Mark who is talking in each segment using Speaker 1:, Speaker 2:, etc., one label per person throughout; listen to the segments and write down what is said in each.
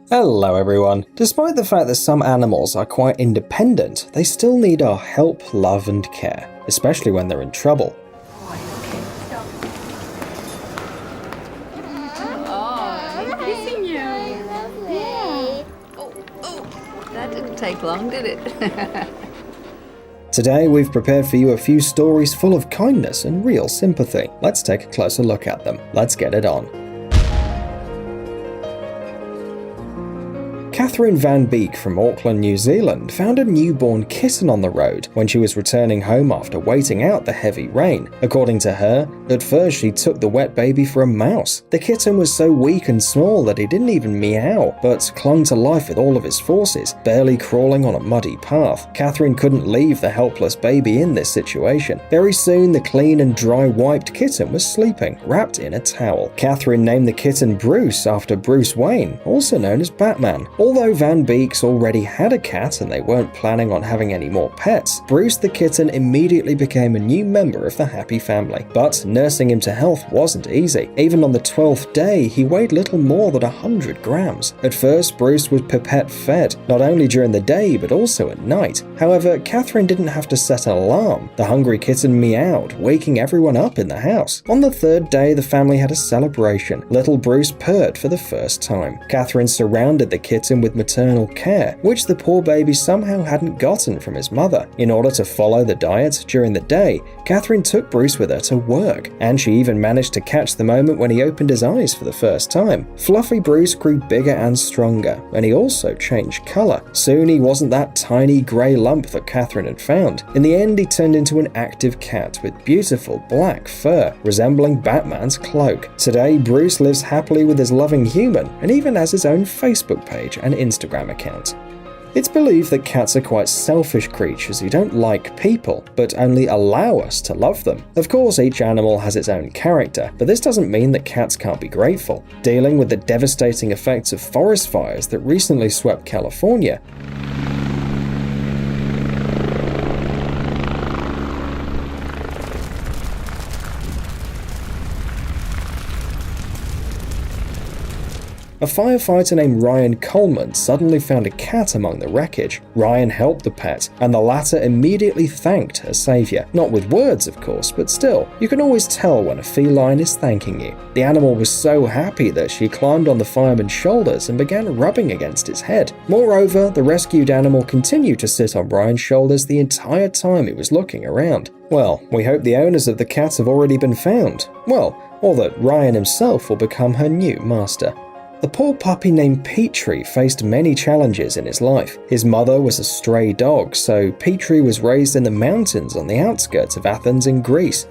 Speaker 1: Hello everyone. Despite the fact that some animals are quite independent, they still need our help, love and care, especially when they're in trouble.
Speaker 2: Kissing you. Yeah. That didn't take long, did it?
Speaker 1: Today we've prepared for you a few stories full of kindness and real sympathy. Let's take a closer look at them. Let's get it on. Catherine Van Beek from Auckland, New Zealand found a newborn kitten on the road when she was returning home after waiting out the heavy rain. According to her, at first she took the wet baby for a mouse. The kitten was so weak and small that he didn't even meow, but clung to life with all of his forces, barely crawling on a muddy path. Catherine couldn't leave the helpless baby in this situation. Very soon the clean and dry wiped kitten was sleeping, wrapped in a towel. Catherine named the kitten Bruce after Bruce Wayne, also known as Batman. Although Van Beeks already had a cat and they weren't planning on having any more pets, Bruce the kitten immediately became a new member of the happy family. But nursing him to health wasn't easy. Even on the 12th day, he weighed little more than 100 grams. At first, Bruce was pipette fed, not only during the day but also at night. However, Catherine didn't have to set an alarm. The hungry kitten meowed, waking everyone up in the house. On the 3rd day, the family had a celebration. Little Bruce purred for the first time. Catherine surrounded the kitten with maternal care, which the poor baby somehow hadn't gotten from his mother. In order to follow the diet during the day, Catherine took Bruce with her to work, and she even managed to catch the moment when he opened his eyes for the first time. Fluffy Bruce grew bigger and stronger, and he also changed color. Soon he wasn't that tiny grey lump that Catherine had found. In the end, he turned into an active cat with beautiful black fur, resembling Batman's cloak. Today, Bruce lives happily with his loving human, and even has his own Facebook page and Instagram account. It's believed that cats are quite selfish creatures who don't like people, but only allow us to love them. Of course, each animal has its own character, but this doesn't mean that cats can't be grateful. Dealing with the devastating effects of forest fires that recently swept California, a firefighter named Ryan Coleman suddenly found a cat among the wreckage. Ryan helped the pet, and the latter immediately thanked her savior. Not with words, of course, but still, you can always tell when a feline is thanking you. The animal was so happy that she climbed on the fireman's shoulders and began rubbing against his head. Moreover, the rescued animal continued to sit on Ryan's shoulders the entire time he was looking around. Well, we hope the owners of the cat have already been found. Well, or that Ryan himself will become her new master. The poor puppy named Petrie faced many challenges in his life. His mother was a stray dog, so Petrie was raised in the mountains on the outskirts of Athens in Greece.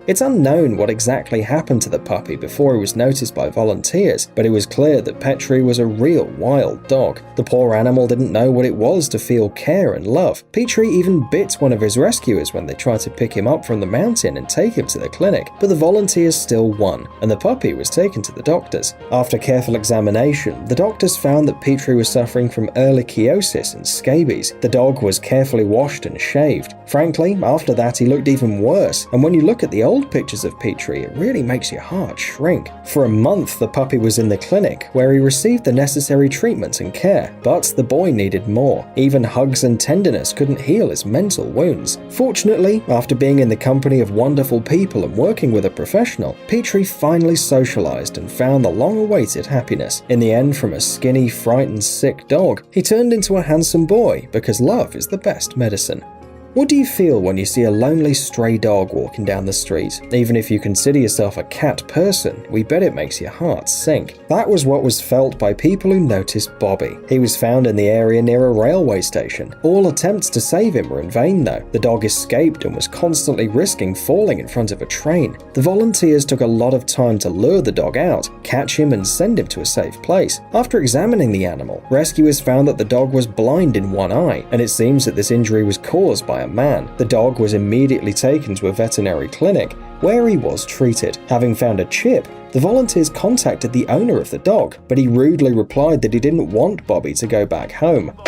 Speaker 1: It's unknown what exactly happened to the puppy before he was noticed by volunteers, but it was clear that Petrie was a real wild dog. The poor animal didn't know what it was to feel care and love. Petrie even bit one of his rescuers when they tried to pick him up from the mountain and take him to the clinic, but the volunteers still won, and the puppy was taken to the doctors. After careful examination, the doctors found that Petrie was suffering from ehrlichiosis and scabies. The dog was carefully washed and shaved. Frankly, after that he looked even worse, and when you look at the old pictures of Petrie, it really makes your heart shrink. For a month, the puppy was in the clinic, where he received the necessary treatment and care, but the boy needed more. Even hugs and tenderness couldn't heal his mental wounds. Fortunately, after being in the company of wonderful people and working with a professional, Petrie finally socialized and found the long-awaited happiness. In the end, from a skinny, frightened, sick dog, he turned into a handsome boy, because love is the best medicine. What do you feel when you see a lonely stray dog walking down the street? Even if you consider yourself a cat person, we bet it makes your heart sink. That was what was felt by people who noticed Bobby. He was found in the area near a railway station. All attempts to save him were in vain though. The dog escaped and was constantly risking falling in front of a train. The volunteers took a lot of time to lure the dog out, catch him and send him to a safe place. After examining the animal, rescuers found that the dog was blind in one eye, and it seems that this injury was caused by a man. The dog was immediately taken to a veterinary clinic where he was treated. Having found a chip, the volunteers contacted the owner of the dog, but he rudely replied that he didn't want Bobby to go back home.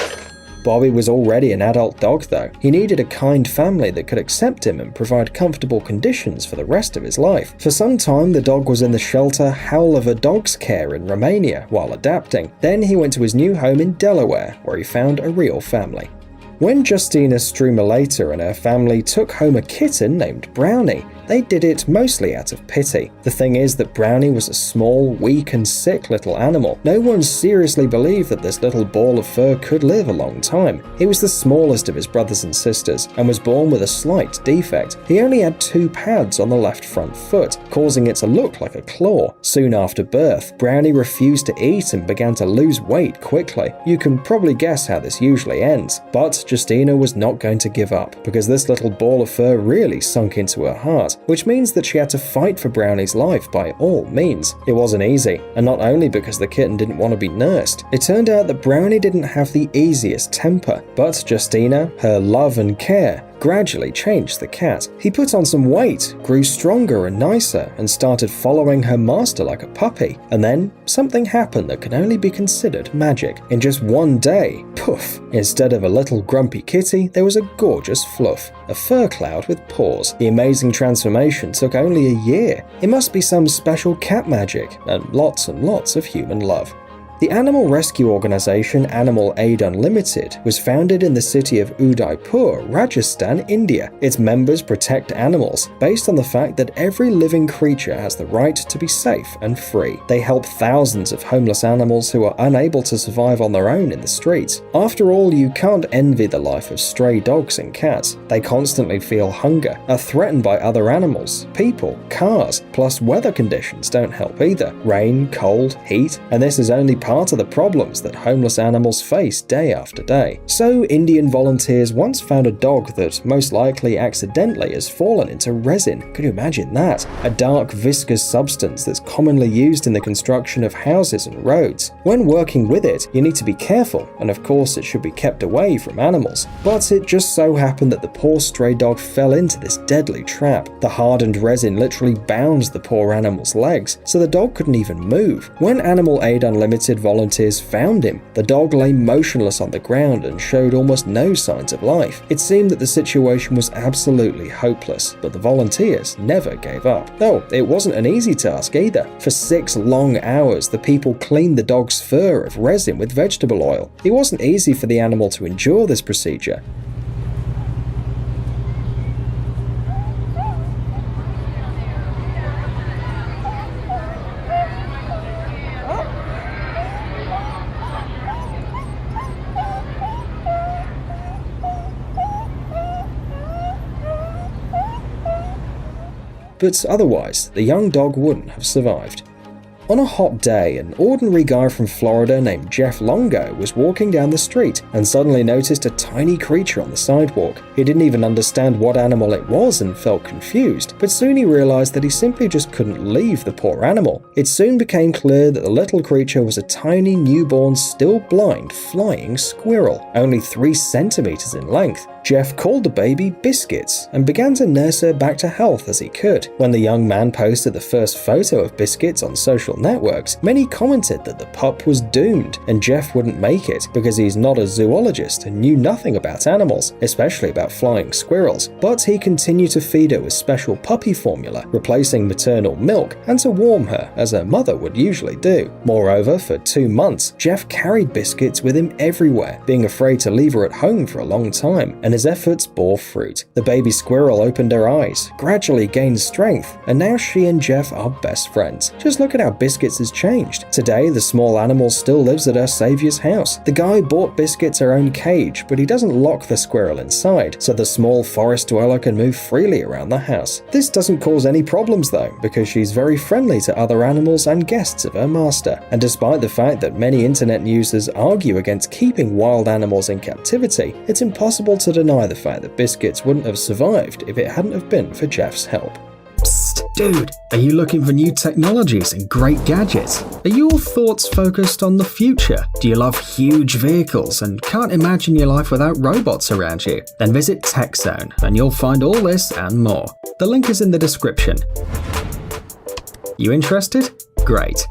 Speaker 1: Bobby was already an adult dog though. He needed a kind family that could accept him and provide comfortable conditions for the rest of his life. For some time, the dog was in the shelter Howl of a Dog's Care in Romania while adapting. Then he went to his new home in Delaware, where he found a real family. When Justina Strumulator and her family took home a kitten named Brownie, they did it mostly out of pity. The thing is that Brownie was a small, weak and sick little animal. No one seriously believed that this little ball of fur could live a long time. He was the smallest of his brothers and sisters and was born with a slight defect. He only had 2 pads on the left front foot, causing it to look like a claw. Soon after birth, Brownie refused to eat and began to lose weight quickly. You can probably guess how this usually ends. But Justina was not going to give up, because this little ball of fur really sunk into her heart, which means that she had to fight for Brownie's life by all means. It wasn't easy, and not only because the kitten didn't want to be nursed. It turned out that Brownie didn't have the easiest temper, but Justina, her love and care, gradually changed the cat. He put on some weight, grew stronger and nicer, and started following her master like a puppy. And then, something happened that can only be considered magic. In just one day, poof! Instead of a little grumpy kitty, there was a gorgeous Fluff, a fur cloud with paws. The amazing transformation took only a year. It must be some special cat magic, and lots of human love. The animal rescue organization Animal Aid Unlimited was founded in the city of Udaipur, Rajasthan, India. Its members protect animals based on the fact that every living creature has the right to be safe and free. They help thousands of homeless animals who are unable to survive on their own in the streets. After all, you can't envy the life of stray dogs and cats. They constantly feel hunger, are threatened by other animals, people, cars, plus weather conditions don't help either. Rain, cold, heat, and this is only part of the problems that homeless animals face day after day. So Indian volunteers once found a dog that most likely accidentally has fallen into resin. Could you imagine that? A dark viscous substance that's commonly used in the construction of houses and roads. When working with it, you need to be careful, and of course it should be kept away from animals. But it just so happened that the poor stray dog fell into this deadly trap. The hardened resin literally bound the poor animal's legs, so the dog couldn't even move. When Animal Aid Unlimited volunteers found him, the dog lay motionless on the ground and showed almost no signs of life. It seemed that the situation was absolutely hopeless, but the volunteers never gave up. Oh, it wasn't an easy task either. For 6 long hours, the people cleaned the dog's fur of resin with vegetable oil. It wasn't easy for the animal to endure this procedure. But otherwise, the young dog wouldn't have survived. On a hot day, an ordinary guy from Florida named Jeff Longo was walking down the street and suddenly noticed a tiny creature on the sidewalk. He didn't even understand what animal it was and felt confused, but soon he realized that he simply just couldn't leave the poor animal. It soon became clear that the little creature was a tiny, newborn, still blind, flying squirrel, only 3 centimeters in length. Jeff called the baby Biscuits and began to nurse her back to health as he could. When the young man posted the first photo of Biscuits on social networks, many commented that the pup was doomed and Jeff wouldn't make it because he's not a zoologist and knew nothing about animals, especially about flying squirrels. But he continued to feed her with special puppy formula, replacing maternal milk, and to warm her, as her mother would usually do. Moreover, for 2 months, Jeff carried Biscuits with him everywhere, being afraid to leave her at home for a long time, and his efforts bore fruit. The baby squirrel opened her eyes, gradually gained strength, and now she and Jeff are best friends. Just look at how Biscuits has changed. Today, the small animal still lives at her savior's house. The guy bought Biscuits her own cage, but he doesn't lock the squirrel inside, so the small forest dweller can move freely around the house. This doesn't cause any problems though, because she's very friendly to other animals and guests of her master. And despite the fact that many internet users argue against keeping wild animals in captivity, it's impossible to deny the fact that Biscuits wouldn't have survived if it hadn't have been for Jeff's help.
Speaker 3: Psst, dude, are you looking for new technologies and great gadgets? Are your thoughts focused on the future? Do you love huge vehicles and can't imagine your life without robots around you? Then visit TechZone and you'll find all this and more. The link is in the description. You interested? Great.